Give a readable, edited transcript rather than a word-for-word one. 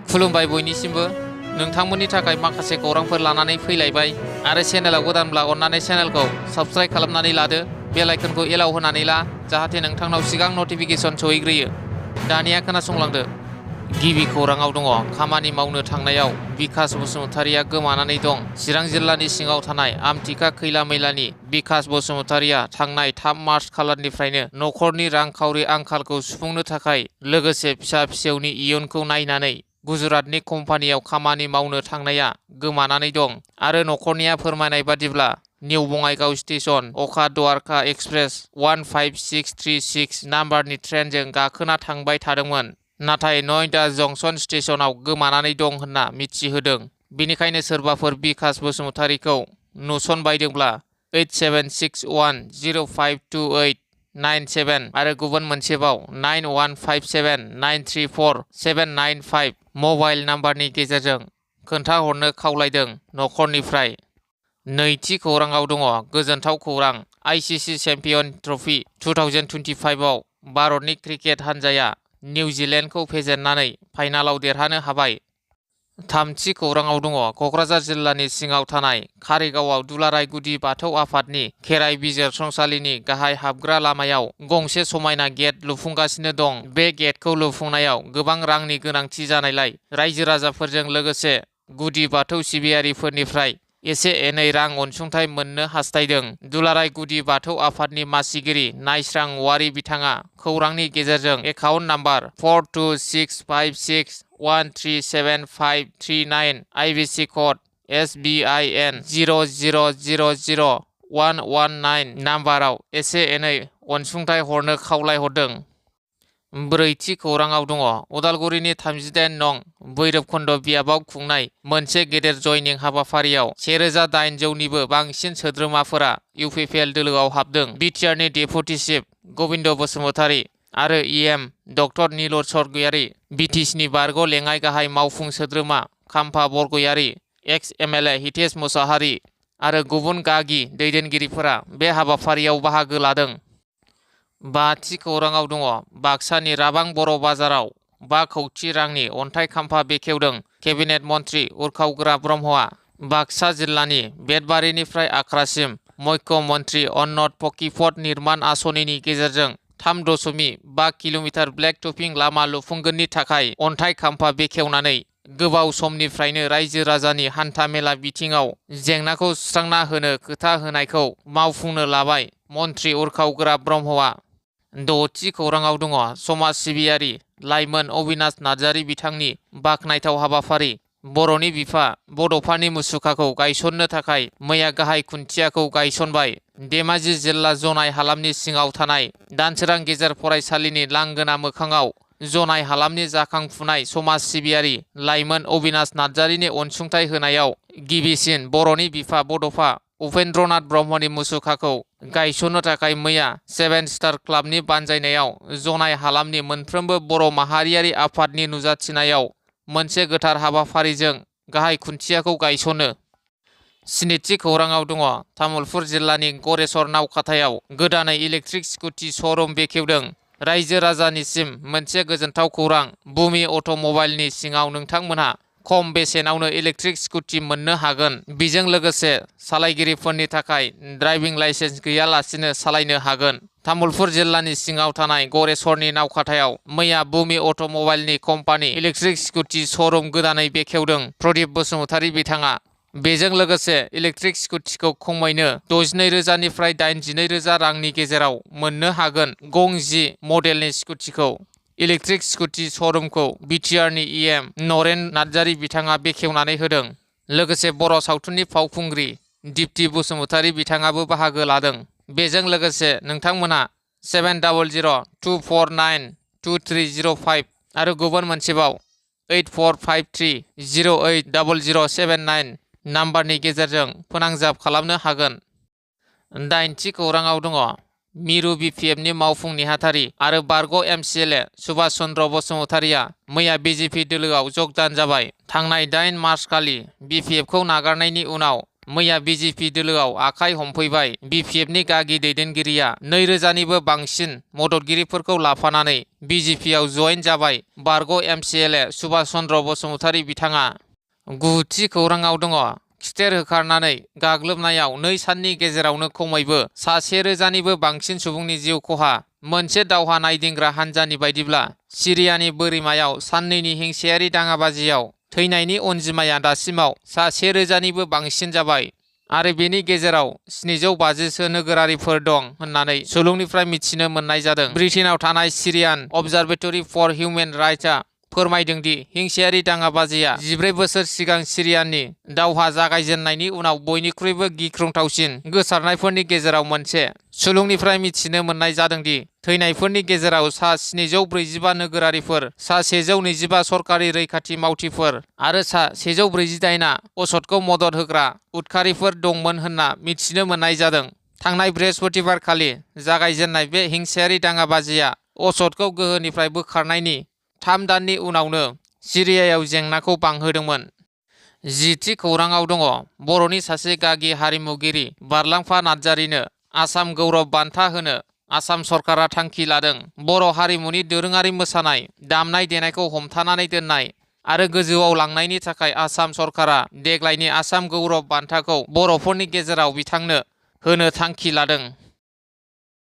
खुलुमबाय बयनिसिमबो नोंथांमोननि थाखाय माखासे खौरांफोर लानानै फैलायबाय आरो चेनेलाव गोदानब्ला अन्नानै चेनेलखौ साबस्क्राइब खालामनानै लादो बेल आइकनखौ एलाव होनानै ला जाहाथे नोंथांनाव सिगां नटिफिकेसन सहैग्रोयो। दानिया खोनासंलांदो। गिबि खौराङाव दङ खामानि मावनो थांनायाव बिकास बसुमतारिया गोमानानै दं। चिरां जिल्लानि सिङाव थानाय आमथिखा खैला मैलानि बिकास बसुमतारिया थांनाय 3 मार्च खालारनिफ्रायनो नखरनि रांखावरि आंखालखौ सुफुंनो थाखाय लोगोसे फिसा फिसौनि इयुनखौ नायनानै गुजरातनि कम्पानियाव खामानि मावनो थांनाया गोमानानै दं आरो नखरनिया फोरमायनाय बादिब्ला निउ बङाइगाव स्टेशन अखा द्वारका एक्सप्रेस 15636 नाम्बारनि ट्रेनजों गाखोना थांबाय थादोंमोन, नाथाय नयडा जंक्शन स्टेशनाव गोमानानै दं होनना मिथिहोदों। बेनिखायनो सोरबाफोर बिकास बसुमतारिखौ नुसनबायदोंब्ला 8761052897 आरो गुबुन मोनसेबाव 9157934795 मबाइल नाम्बारनि गेजेरजों खोन्थाहरनो खावलायदों नखरनिफ्राय। नैथि खौराङाव दङ गोजोनथाव खौरां। आईसीसी चेम्पियन ट्रफी 2025 आव भारतनि क्रिकेट हानजाया निउजिलेन्डखौ फेजेननानै फाइनालाव देरहानो हाबाय। थामथि खौराङाव दङ क'क्राझार जिल्लानि सिङाव थानाय कारिगावआव दुलाराय गुदि बाथौ आफादनि खेराइ बिजिरसंसालिनि गाहाय हाबग्रा लामायाव गंसे समायना गेट लुफुंगासिनो दं। बे गेटखौ लुफुंनायाव गोबां रांनि गोनांथि जानायलाय रायजो राजाफोरजों लोगोसे गुदि बाथौ सिबियारिफोरनिफ्राय एसे एनै रां अनसुंथाइ मोननो हास्थायदों। दुलाराय गुदि बाथौ आफादनि मासिगिरि नायस्रां औवारी बिथाङा खौरांनि गेजेरजों account number 426561375339 IFSC code SBIN 0000119 नाम्बाराव एसे एनै अनसुंथाइ हरनो खावलायहरदों। ब्रैथि खौराङाव दङ उदालगुरिनि 38 नं भैरबखुन्द बियाबाव खुंनाय मोनसे गेदेर जयनिं हाबाफारियाव 1800निबो बांसिन सोद्रोमाफोरा इउपिपिएल दोलोआव हाबदों। बिटिआरनि डेपुटि चिफ गबिन्द बसुमतारी आरो इएम डक्टर नीलर स्वर्गयारी, बिटिसिनि बारग' लेङाइ गाहाय मावफुं सोद्रोमा खाम्फा बरगयारी, एक्स एमएलए हितेश मुसाहारी आरो गुबुन गागि दैदेनगिरिफोरा बे हाबाफारियाव बाहागो लादों। बाथि खौराङाव दङ बाक्सानि राबां बर' बाजाराव 5 कौटि रांनि अन्थाइ खाम्फा बेखेवदों। केबिनेट मन्त्रि उरखावग्रा ब्रह्मआ बाक्सा जिल्लानि बेदबारिनिफ्राय आख्रासिम मुख्य मन्त्रि अन्नद पकिपथ निर्माण आसनिनि गेजेरजों 3.5 किल'मिटार ब्लेक टपिं लामा लुफुंगोननि थाखाय अन्थाइ खाम्फा बेखेवनानै गोबाव समनिफ्रायनो रायजो राजानि हान्था मेला बिथिङाव जेंनाखौ सुस्रांना होनो खोथा होनायखौ मावफुंनो लाबाय मन्त्रि उरखावग्रा ब्रह्मआ। द'थि खौराङाव दङ समाज सिबियारि लाइमोन अबिनाश नार्जारी बिथांनि बाखनायथाव हाबाफारि। बर'नि बिफा बड'फानि मुसुखाखौ गायसननो थाखाय मैया गाहाय खुन्थियाखौ गायसनबाय। धेमाजि जिल्ला जनाय हालामनि सिङाव थानाय दानसोरां गेजेर फरायसालिनि लांगोना मोखाङाव जनाय हालामनि जाखांफुनाय समाज सिबियारि लाइमोन अबिनाश नार्जारीनि अनसुंथाइ होनायाव गिबिसिन बर'नि बिफा बड'फा उपेन्द्रनाथ ब्रह्मनि मुसुखाखौ गायसननो थाखाय मैया 7 स्टार क्लाबनि बानजायनायाव जनाय हालामनि मोनफ्रोमबो बर' माहारियारि आफादनि नुजाथिनायाव मोनसे गोथार हाबाफारिजों गाहाय खुन्थियाखौ गायसनो। स्निथि खौराङाव दङ तामुलपुर जिल्लानि गरेस्वर नावखाथायाव गोदानै इलेक्ट्रिक स्कुटि श'रुम बेखेवदों। रायजो राजानिसिम मोनसे गोजोनथाव खौरां। बुमि अट'मबाइलनि सिङाव नोंथांमोनहा खम बेसेनावनो इलेक्ट्रिक स्कुटि मोननो हागोन। बेजों लोगोसे सालायगिरिफोरनि थाखाय ड्राइभिं लाइसेन्स गैयालासिनो सालायनो हागोन। तामुलपुर जिल्लानि सिङाव थानाय गरेस्वरनि नावखाथायाव मैया बुमि अट'मबाइलनि कम्पानि इलेक्ट्रिक स्कुटि श'रुम गोदानै बेखेवदों प्रदीप बसुमतारी बिथाङा। बेजों लोगोसे इलेक्ट्रिक स्कुटिखौ खमैनो 62,000 निफ्राय 82,000 रांनि गेजेराव मोननो हागोन। गं 10 मडेलनि स्कुटिखौ इलेक्ट्रिक स्कुटि श'रुमखौ बिटिआरनि इएम नरेन नार्जारी बिथाङा बेखेवनानै होदों। लोगोसे बर' सावथुननि फावखुंग्रि दीप्ति बसुमतारी बिथाङाबो बाहागो लादों। बेजों लोगोसे नोंथांमोनहा 7002492305 आरो गुबुन मोनसेबाव 8453080079 नाम्बारनि गेजेरजों फोनांजाब खालामनो हागोन। 8थि खौराङाव दङ मिरु बिपिएफनि मावफुं नेहाथारि आरो बारग' एमसिएलए सुभाष चन्द्र बसुमतारीया मैया बिजेपि दोलोआव जगदान जाबाय। थांनाय 8 मार्च खालि बिपिएफखौ नागारनायनि उनाव मैया बिजेपि दोलोआव आखाइ हमफैबाय। बिपिएफनि गागि दैदेनगिरिया 2000निबो बांसिन मददगिरिफोरखौ लाफानानै बिजेपिआव जयेन जाबाय। बारग' एमसिएलए सुभाष चन्द्र बसुमतारी बिथाङा गुथि खौराङाव दङ। खिथेर होखारनानै गाग्लोबनायाव 2 साननि गेजेरावनो खमैबो 1000निबो बांसिन सुबुंनि जिउ खहा। मोनसे दावहा नायदिंग्रा हान्जानि बायदिब्ला सिरियानि बोरिमायाव साननैनि हिंसायारि दाङाबाजियाव थैनायनि अनजिमाया दासिमाव 1000निबो बांसिन जाबाय आरो बेनि गेजेराव 750सो नोगोरारिफोर दं होननानै सुलुंनिफ्राय मिथिनो मोननाय जादों। ब्रिटेनआव थानाय सिरियान अबजारभेटरि फर हिउमेन राइट्सआ फोरमायदों दि हिंसायारि दाङाबाजिया 14 बोसोर सिगां सिरियानि दावहा जागायजेननायनि उनाव बयनिख्रुइबो गिख्रंथावसिन गोसारनायफोरनि गेजेराव मोनसे। सुलुंनिफ्राय मिथिनो मोननाय जादों दि थैनायफोरनि गेजेराव सा 745 नोगोरारिफोर, सा 125 सरकारि रैखाथि मावथिफोर आरो सा 148आ असदखौ मदद होग्रा उदखारिफोर दंमोन होनना मिथिनो मोननाय जादों। थांनाय बृहस्पतिबारखालि जागायजेननाय बे हिंसायारि दाङाबाजिया असदखौ गोहोनिफ्राय बोखारनायनि 3 दाननि उनावनो सिरियायाव जेंनाखौ बांहोदोंमोन। जिथि खौराङाव दङ। बर'नि सासे गागि हारिमुगिरि बारलांफा नार्जारिनो आसाम गौरब बान्था होनो आसाम सरकारा थांखि लादों। बर' हारिमुनि दोरोङारि मोसानाय, दामनाय देनायखौ हमथानानै दोननाय आरो गोजौआव लांनायनि थाखाय आसाम सरकारा देग्लायनि आसाम गौरब बान्थाखौ बर'फोरनि गेजेराव बिथांनो होनो थांखि लादों।